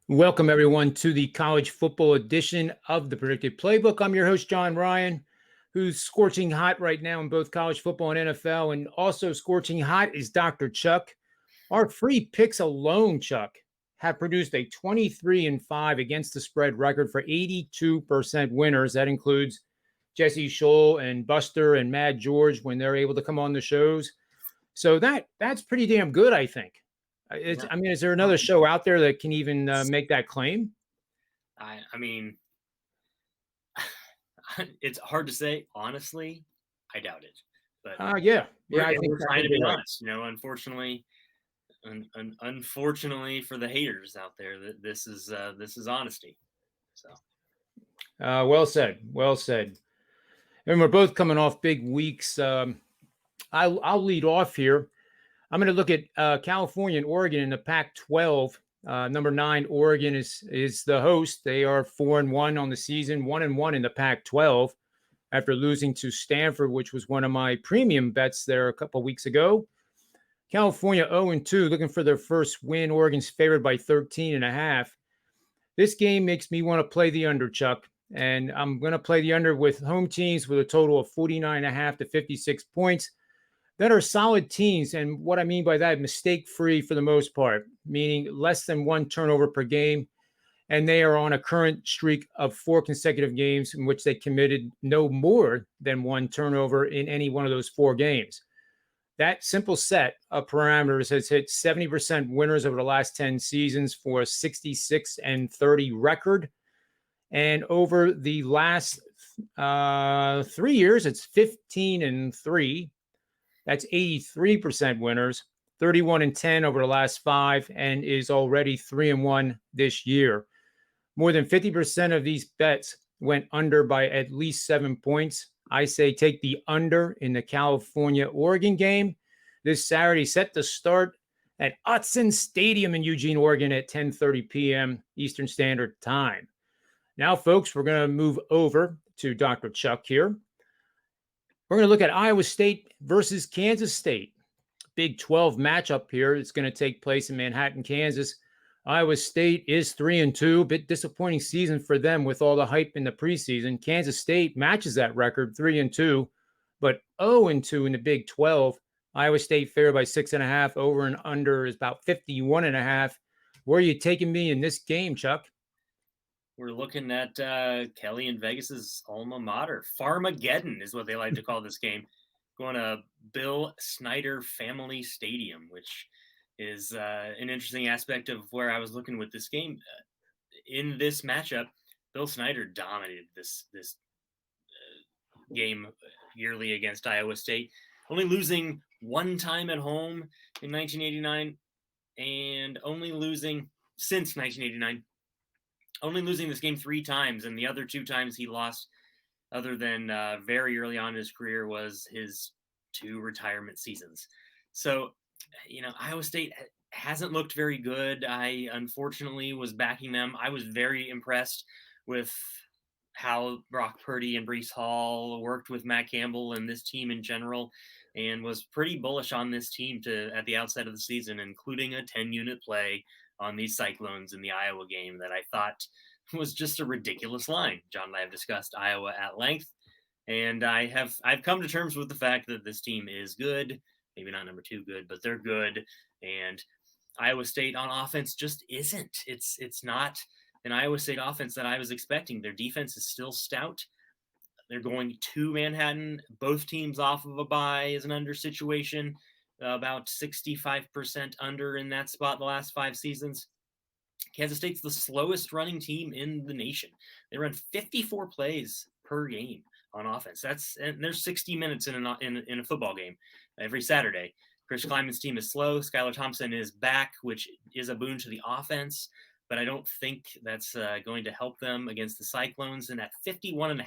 Welcome, everyone, to the college football edition of the Predictive Playbook. I'm your host, John Ryan, who's scorching hot right now in both college football and NFL. And also scorching hot is Dr. Chuck. Our free picks alone, Chuck, have produced a 23-5 against the spread record for 82% winners. That includes Jesse Scholl and Buster and Mad George when they're able to come on the shows. So that's pretty damn good, I think. Yeah. Is there another show out there that can even make that claim? I mean, it's hard to say. Honestly, I doubt it. But Yeah, we're, I think we're trying to be you're right. honest. Unfortunately for the haters out there, that this is honesty. So Well said. Well said. And we're both coming off big weeks. I'll lead off here. I'm going to look at California and Oregon in the Pac-12. Number 9, Oregon is the host. They are 4-1 on the season, 1-1 in the Pac-12 after losing to Stanford, which was one of my premium bets there a couple of weeks ago. California 0-2, looking for their first win. Oregon's favored by 13.5. This game makes me want to play the under, Chuck. And I'm going to play the under with home teams with a total of 49.5 to 56 points that are solid teams. And what I mean by that, mistake-free for the most part, meaning less than one turnover per game. And they are on a current streak of 4 consecutive games in which they committed no more than one turnover in any one of those 4 games. That simple set of parameters has hit 70% winners over the last 10 seasons for a 66-30 record. And over the last 3 years, it's 15-3. That's 83% winners, 31-10 over the last 5, and is already 3-1 this year. More than 50% of these bets went under by at least 7 points. I say take the under in the California-Oregon game this Saturday, set to start at Autzen Stadium in Eugene, Oregon at 10:30 p.m. Eastern Standard Time. Now, folks, we're going to move over to Dr. Chuck here. We're going to look at Iowa State versus Kansas State. Big 12 matchup here. It's going to take place in Manhattan, Kansas. Iowa State is 3-2. A bit disappointing season for them with all the hype in the preseason. Kansas State matches that record, 3-2, but 0-2 in the Big 12. Iowa State favored by 6.5. Over and under is about 51.5. Where are you taking me in this game, Chuck? we're looking at Kelly and Vegas's alma mater. Farmageddon is what they like to call this game. Going to Bill Snyder Family Stadium, which is an interesting aspect of where I was looking with this game. In this matchup, Bill Snyder dominated this game yearly against Iowa State, only losing one time at home in 1989, and only losing since 1989, only losing this game 3 times, and the other 2 times he lost, other than very early on in his career, was his 2 retirement seasons. So, Iowa State hasn't looked very good. I unfortunately was backing them. I was very impressed with how Brock Purdy and Breece Hall worked with Matt Campbell and this team in general, and was pretty bullish on this team at the outset of the season, including a 10-unit play on these Cyclones in the Iowa game that I thought was just a ridiculous line. John and I have discussed Iowa at length, and I've come to terms with the fact that this team is good. Maybe not number 2 good, but they're good. And Iowa State on offense just isn't. It's not an Iowa State offense that I was expecting. Their defense is still stout. They're going to Manhattan. Both teams off of a bye is an under situation. About 65% under in that spot the last 5 seasons. Kansas State's the slowest running team in the nation. They run 54 plays per game on offense. And there's 60 minutes in a football game every Saturday. Chris Kleiman's team is slow. Skylar Thompson is back, which is a boon to the offense, but I don't think that's going to help them against the Cyclones. And at 51.5,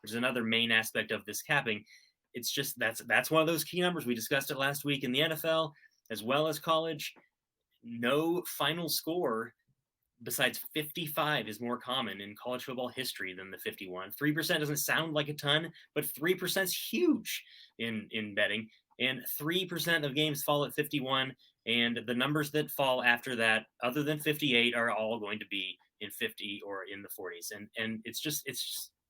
which is another main aspect of this capping, it's just that's one of those key numbers. We discussed it last week in the NFL as well as college. No final score besides 55 is more common in college football history than the 51. 3% doesn't sound like a ton, but 3% is huge in betting. and 3% of games fall at 51. And the numbers that fall after that, other than 58, are all going to be in 50 or in the 40s. And it's just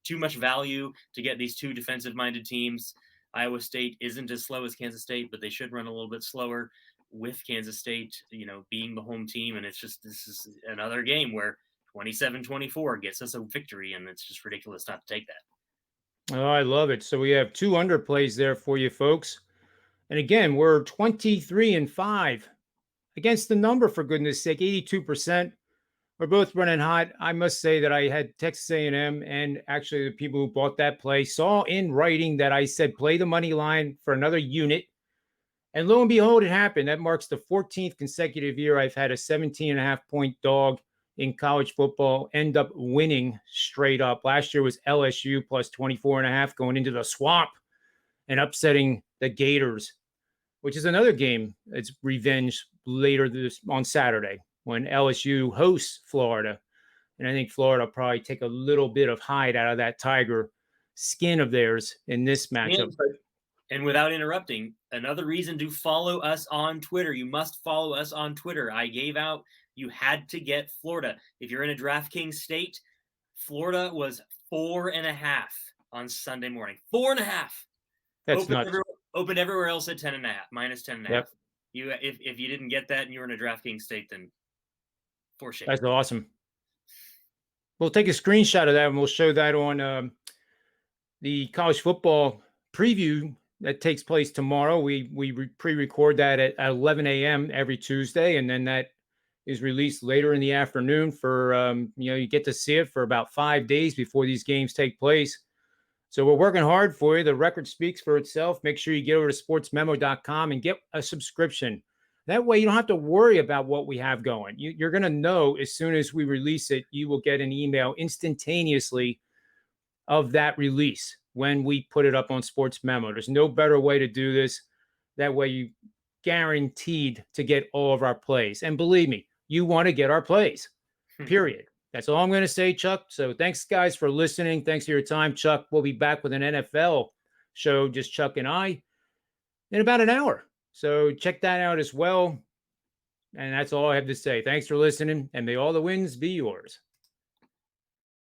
too much value to get these two defensive-minded teams. Iowa State isn't as slow as Kansas State, but they should run a little bit slower with Kansas State, being the home team. And this is another game where 27-24 gets us a victory, and it's just ridiculous not to take that. Oh, I love it. So we have two underplays there for you folks. And again, we're 23-5 against the number, for goodness sake, 82%. We're both running hot. I must say that I had Texas A&M, and actually the people who bought that play saw in writing that I said play the money line for another unit. And lo and behold, it happened. That marks the 14th consecutive year I've had a 17.5-point dog in college football end up winning straight up. Last year was LSU plus 24.5 going into the swamp and upsetting the Gators, which is another game. It's revenge later on Saturday when LSU hosts Florida. And I think Florida will probably take a little bit of hide out of that Tiger skin of theirs in this matchup. And without interrupting, another reason to follow us on Twitter. You must follow us on Twitter. I gave out you had to get Florida. If you're in a DraftKings state, Florida was 4.5 on Sunday morning. 4.5. That's nuts. Opened everywhere else at 10.5, minus 10.5. Yep. If you didn't get that and you're in a DraftKings state, then for shame. That's awesome. We'll take a screenshot of that and we'll show that on the college football preview that takes place tomorrow. We pre-record that at 11 a.m. every Tuesday, and then that is released later in the afternoon for, you get to see it for about 5 days before these games take place. So we're working hard for you. The record speaks for itself. Make sure you get over to sportsmemo.com and get a subscription. That way you don't have to worry about what we have going. You're going to know as soon as we release it, you will get an email instantaneously of that release when we put it up on Sportsmemo. There's no better way to do this. That way you guaranteed to get all of our plays. And believe me, you want to get our plays, period. That's all I'm going to say, Chuck. So thanks, guys, for listening. Thanks for your time, Chuck. We'll be back with an NFL show, just Chuck and I, in about an hour. So check that out as well. And that's all I have to say. Thanks for listening, and may all the wins be yours.